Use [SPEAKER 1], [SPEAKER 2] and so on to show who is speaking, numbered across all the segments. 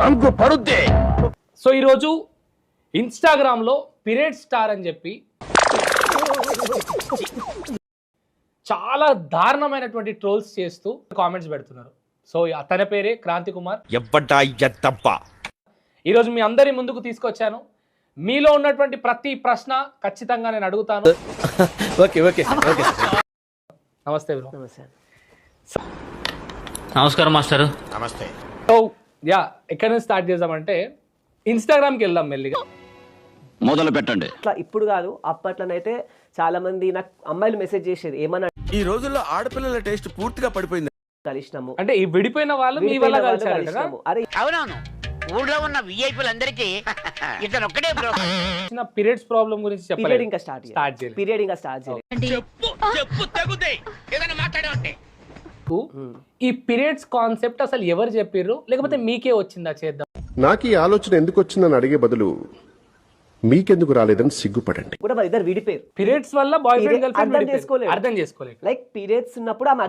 [SPEAKER 1] అంకు పడుద్దే.
[SPEAKER 2] So ఈరోజు Instagram లో period star అని చెప్పి చాలా దారుణమైనటువంటి ట్రోల్స్ చేస్తూ కామెంట్స్ పెడుతున్నారు. సో అతని పేరే క్రాంతి కుమార్. ఈరోజు మీ అందరి ముందుకు తీసుకొచ్చాను. మీలో ఉన్నటువంటి ప్రతి ప్రశ్న ఖచ్చితంగా నేను అడుగుతాను. నమస్తే బ్రో.
[SPEAKER 3] నమస్కారం మాస్టర్.
[SPEAKER 1] నమస్తే.
[SPEAKER 2] సో యా, ఎక్కడి నుంచి స్టార్ట్ చేద్దామంటే ఇన్స్టాగ్రామ్కి వెళ్దాం మెల్లిగా.
[SPEAKER 3] మొదలు పెట్టండి.
[SPEAKER 4] అట్లా ఇప్పుడు కాదు, అప్పట్లోనైతే చాలా మంది నాకు అమ్మాయిలు మెసేజ్ చేసేది ఏమన్నా
[SPEAKER 5] ఈ రోజుల్లో ఆడపిల్లల టేస్ట్ పూర్తిగా పడిపోయింది.
[SPEAKER 4] కలిసినాము
[SPEAKER 2] అంటే ఈ విడిపోయిన వాళ్ళు మీ వల్ల కలిసారు కదా.
[SPEAKER 4] అరే
[SPEAKER 6] అవునవును, ఊళ్ళో ఉన్న విఐపీలందరికీ ఇతను ఒక్కడే బ్రో.
[SPEAKER 2] చిన్న పీరియడ్స్ ప్రాబ్లం గురించి
[SPEAKER 4] పీరియడ్
[SPEAKER 2] చెప్పలేదు.
[SPEAKER 4] ఇంకా స్టార్ట్
[SPEAKER 2] చేయలేదు.
[SPEAKER 4] పీరియడ్ ఇంకా స్టార్ట్ చేయలేదు.
[SPEAKER 6] చెప్పు తగ్గుతాయి ఏదైనా మాట్లాడే
[SPEAKER 2] ఈ పీరియడ్స్ కాన్సెప్ట్ అసలు ఎవరు చెప్పారు, లేకపోతే మీకే వచ్చిందా చేద్దాం?
[SPEAKER 7] నాకు ఈ ఆలోచన ఎందుకు వచ్చిందని అడిగే బదులు మీకెందుకు రాలేదని సిగ్గుపడండి.
[SPEAKER 4] కూడా మరి ఇద్దరు విడిపోయారు.
[SPEAKER 2] పీరియడ్స్ వల్ల బాయ్ ఫ్రెండ్ గర్ల్ ఫ్రెండ్
[SPEAKER 4] అర్థం చేసుకోలేదు. లైక్ పీరియడ్స్ ఉన్నప్పుడు ఆమె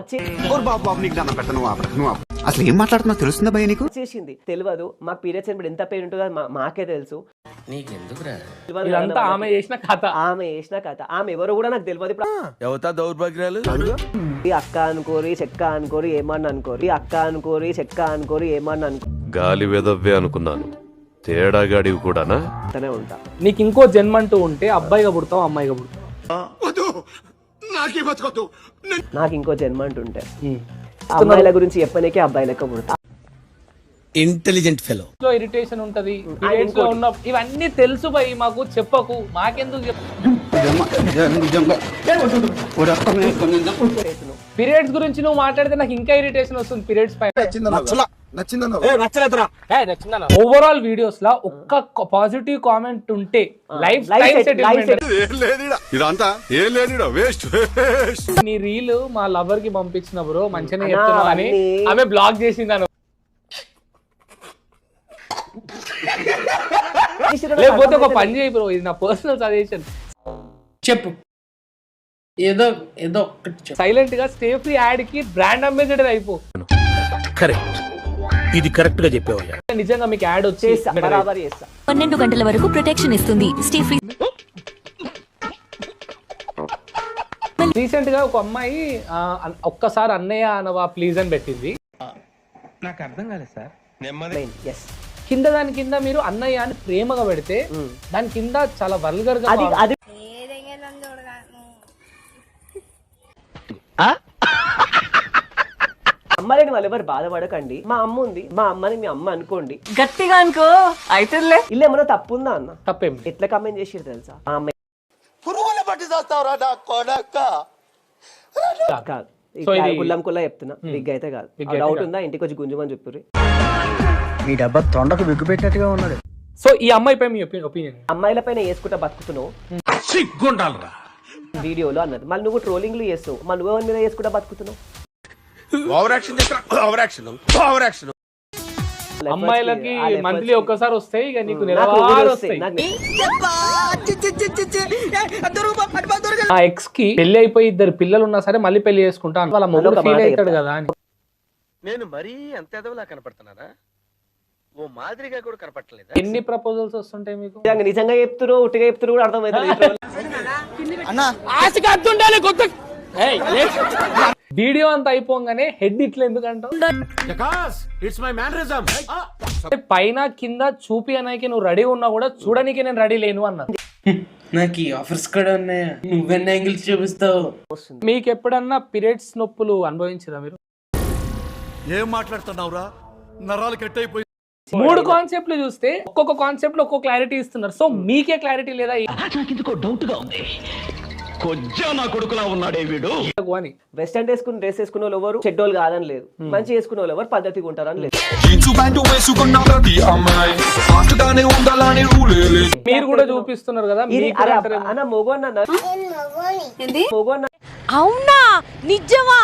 [SPEAKER 5] అసలు ఏం మాట్లాడుతున్నా తెలుస్తుందా భయ నీకు?
[SPEAKER 4] చేసింది తెలియదు. మాకు పీరియడ్స్ అయినప్పుడు ఎంత పెయిన్ ఉంటుందో మాకే తెలుసు.
[SPEAKER 2] ఇదంతా ఆమె చేసిన కథ.
[SPEAKER 4] ఆమె ఎవరో కూడా నాకు తెలియదు. ఇప్పుడు
[SPEAKER 5] ఎవతా దౌర్భాగ్యాలు
[SPEAKER 4] ఈ అక్క అనుకోరి చెక్క అనుకోరి ఏమన్నా అనుకోరి, అక్క అనుకోరి చెక్క అనుకోరి ఏమన్నా అనుకో
[SPEAKER 8] గాలి వెదవ్వే అనుకున్నాను, తేడాగాడివి కూడానా?
[SPEAKER 4] అంటనే ఉంటా.
[SPEAKER 2] నీకు ఇంకో జన్మ అంటూ ఉంటే అబ్బాయిగా పుడతావు అమ్మాయిగా పుడతావు?
[SPEAKER 4] నాకు ఇంకో జన్మ అంటుంటే అమ్మాయిల గురించి చెప్పనీకే అబ్బాయి లెక్క పుడతా.
[SPEAKER 5] Intelligent fellow.
[SPEAKER 2] ఇరిటేషన్ ఉంటది, పీరియడ్స్ లో ఉన్న ఇవన్నీ తెలుసు భయ్, మాకు చెప్పకు, మాకెందుకు చెప్పు. పీరియడ్స్ గురించి నువ్వు మాట్లాడితే నాకు ఇంకా ఇరిటేషన్ వస్తుంది. పీరియడ్స్ పైన ఓవరాల్ వీడియోస్ లా ఒక్క పాజిటివ్ కామెంట్ ఉంటే లైఫ్ నీ రీల్ మా లవర్ కి పంపించిన బ్రో, మంచిగా చెప్తున్నా అని ఆమె బ్లాక్ చేసింది. లేకపోతే ఒక పని చేయి బ్రో, ఇది నా పర్సనల్ సజెషన్.
[SPEAKER 9] చెప్పు, ఏదో ఏదో
[SPEAKER 2] సైలెంట్ గా స్టే ఫ్రీ యాడ్ కి బ్రాండ్ అంబాసిడర్ అయిపో.
[SPEAKER 1] కరెక్ట్, ఇది కరెక్ట్ గా చెప్పేవయ్యా.
[SPEAKER 2] నిజంగా మీకు యాడ్ వచ్చి
[SPEAKER 10] 12 గంటల వరకు ప్రొటెక్షన్ ఇస్తుంది. Stay free.
[SPEAKER 2] రీసెంట్ గా ఒక అమ్మాయి ఒక్కసారి అన్నయ్య అనవా ప్లీజ్ అని పెట్టింది.
[SPEAKER 9] నాకు అర్థం కాలేదు సార్.
[SPEAKER 2] కింద దాని కింద మీరు అన్నయ్య అని ప్రేమగా పెడితే దాని కింద చాలా వల్గర్ గా
[SPEAKER 4] అమ్మాయిని వాళ్ళు ఎవరు బాధపడకండి. మా అమ్మ ఉంది, మా అమ్మని మీ అమ్మ అనుకోండి.
[SPEAKER 10] గట్టిగా అనుకో అయితే
[SPEAKER 4] ఇల్లు ఏమన్నా తప్పు ఉందా అన్న?
[SPEAKER 2] తప్పేం.
[SPEAKER 4] ఎట్లా కమెంట్ చేసిరు తెలుసా? ఆ అమ్మాయి కుల్లం కుల్లా చెప్తున్నా, బిగ్ అయితే కాదు. డౌట్ ఉందా? ఇంటికి వచ్చి గుంజుమని చెప్పుర్రి.
[SPEAKER 9] మీ డబ్బా తొండకు బిగ్గు పెట్టినట్టుగా ఉన్నాడు.
[SPEAKER 2] సో ఈ అమ్మాయి పై మీ ఒపీనియన్?
[SPEAKER 4] అమ్మాయిల పైన వేసుకుంటా బతుకుతున్నావు వీడియోలో అన్నది. మళ్ళీ నువ్వు ట్రోలింగ్లు చేస్తావు, మళ్ళీ నువ్వు మీద వేసుకుంటా బతుకుతున్నావు.
[SPEAKER 2] అమ్మాయిలకి మంత్లీ ఒక్కసారి వస్తాయి, ఇక నీకు నెలవారీ వస్తాయి. ఆ ఎక్స్ కి పెళ్లి అయిపోయి 2 పిల్లలు ఉన్నా సరే మళ్ళీ పెళ్లి చేసుకుంటాను, వాళ్ళ మొగుడు ఫీల్ అవుతాడు కదా అని.
[SPEAKER 1] నేను మరీ అంత ఎదవలా కనపడుతున్నారా? ఓ మాదిరిగా కూడా కనపడలేదు.
[SPEAKER 2] ఎన్ని ప్రపోజల్స్ వస్తుంటాయి మీకు?
[SPEAKER 4] నిజంగా చెప్తున్నారు, ఉట్టిగా చెప్తున్నారు కూడా అర్థమైంది.
[SPEAKER 2] వీడియో అంతా అయిపోగానే హెడ్ ఇట్లా ఎందుకంటావు? పైన కింద చూపి అనాకి నువ్వు రెడీ ఉన్నా కూడా చూడడానికి నేను రెడీ లేను అన్నా.
[SPEAKER 9] నాకు ఈ ఆఫర్స్ కూడా ఉన్నాయా? నువ్వెన్ని యాంగిల్స్ చూపిస్తావు?
[SPEAKER 2] మీకు ఎప్పుడన్నా పీరియడ్స్ నొప్పులు అనుభవించరా మీరు?
[SPEAKER 5] ఏం మాట్లాడుతున్నావురా? నరాలు కట్ అయిపోయి
[SPEAKER 2] 3 కాన్సెప్ట్లు చూస్తే ఒక్కొక్క కాన్సెప్ట్ లో ఒక్కొక్క క్లారిటీ ఇస్తున్నారు. సో మీకే క్లారిటీ లేదా?
[SPEAKER 3] నాకెందుకో డౌట్ గా ఉంది, కొంచెం నా కొడుకులా ఉన్నాడే వీడు
[SPEAKER 4] అని. వెస్టర్న్ డ్రెస్ వేసుకున్న వాళ్ళు ఎవరు చెడ్డోళ్ళు కాదని లేదు, మంచి వేసుకున్న వాళ్ళు ఎవరు పద్ధతిగా ఉంటారని లేదు.
[SPEAKER 2] మీరు కూడా చూపిస్తున్నారు కదా.
[SPEAKER 4] అన్న మొగోన్న
[SPEAKER 10] అవునా? నిజమా?